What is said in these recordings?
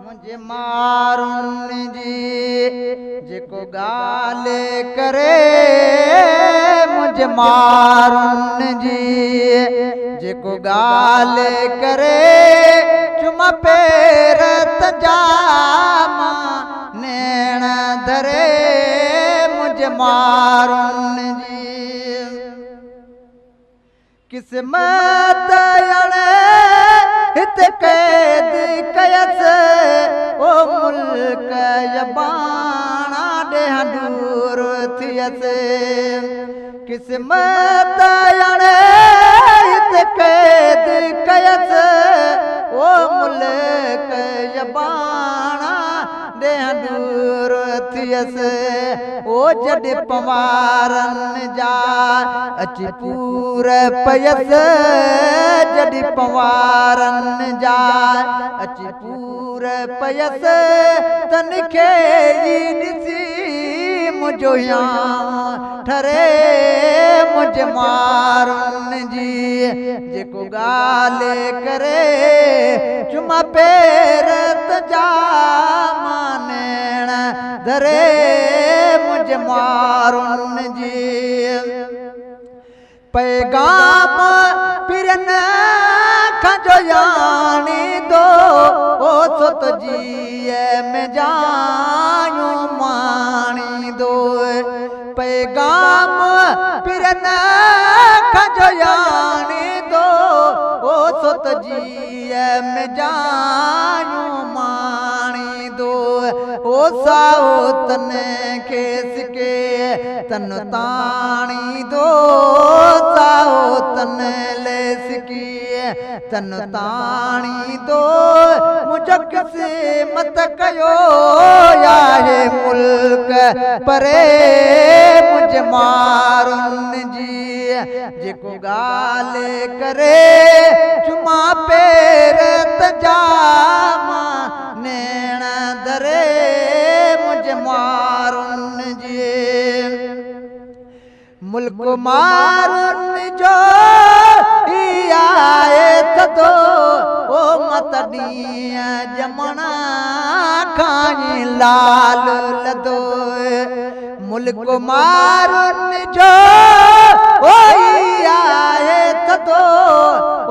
मुझे मारुन जी जेको गाले करे मुझे मारुन जी जेको गाले करे चुमा पेर तजामा नैण धरे मुझे मारुन जी किस्मत हित कैद कयस ओ मुल्क जबाना ॾेह दूर थियस किस्मत हित कैद कयस ओ मुल्क जबाना ॾेह दूर थियस ओ जॾहिं पवारन जा अची पूर पयस जॾहिं पवारन जा अची पूर पयस तनखे ॾिसी मुंहिंजो यां ठरे मुंहिंजे मारुन जी जेको गाले करे चुमा पेर तजामा नैण धरे मुंहिंजे मारुन जी पैगाम पिरन खजो यानी दो ओ सत जीए में जायूं मानी दो पैगाम पिरन खजो यानी दो ओ सत जीए में जायूं मानी दो ओ साओ तन खेस के तन ताणी दो साओ तन लेस की तन ताणी दो मुझो किस्मत कयो या हे मुल्क परे मुझे मारुन जी जेको गाले करे चुमा पेर तजामा नैण धरे मुझे मारुन जी मुल्क मारुन जो आए थो ओ मत ॾींहं जमणा खाई लाल लदो मुल्क मारुन जो आए थो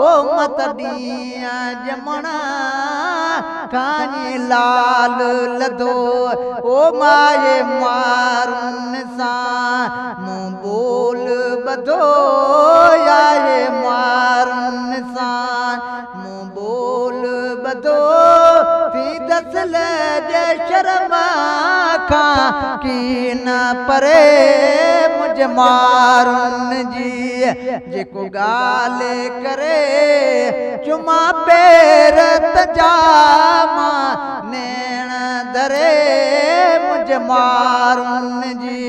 ओ मत ॾींहं जमणा खाई लाल लदो ओ माए मारुन सां मूं बोल ॿधो आए मारुन सां मूं बोल ॿधो थी दसल जे शर्म खां की न परे मुंहिंजे मारुन जी जेको गाले करे चुमा पेर तजामा नैण धरे मुंहिंजे मारुन जी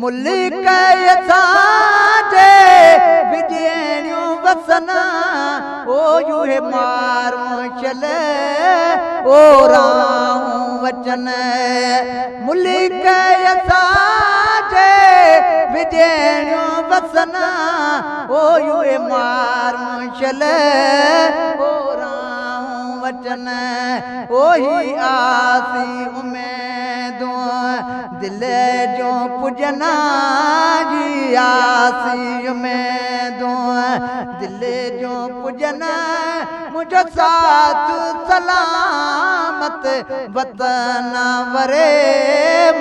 मुल्क असांजे विजणियूं वसना ओ यूहे मारूं चल ओ राहूं वचन मुल्क असांजे विजणियूं वसना ओ यूहे मारूं चल ओ राहूं वचन ओही आसी उमेदूं दिल जो पुजना जी आसी उमेदूं दिल जो पुजना मुझो साथ सलामत वतन वरे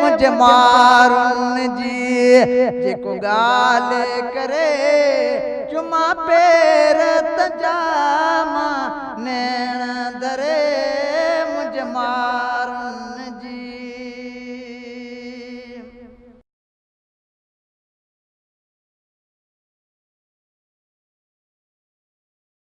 मुझे मारुन जी जेको गाले करे चुमा पेर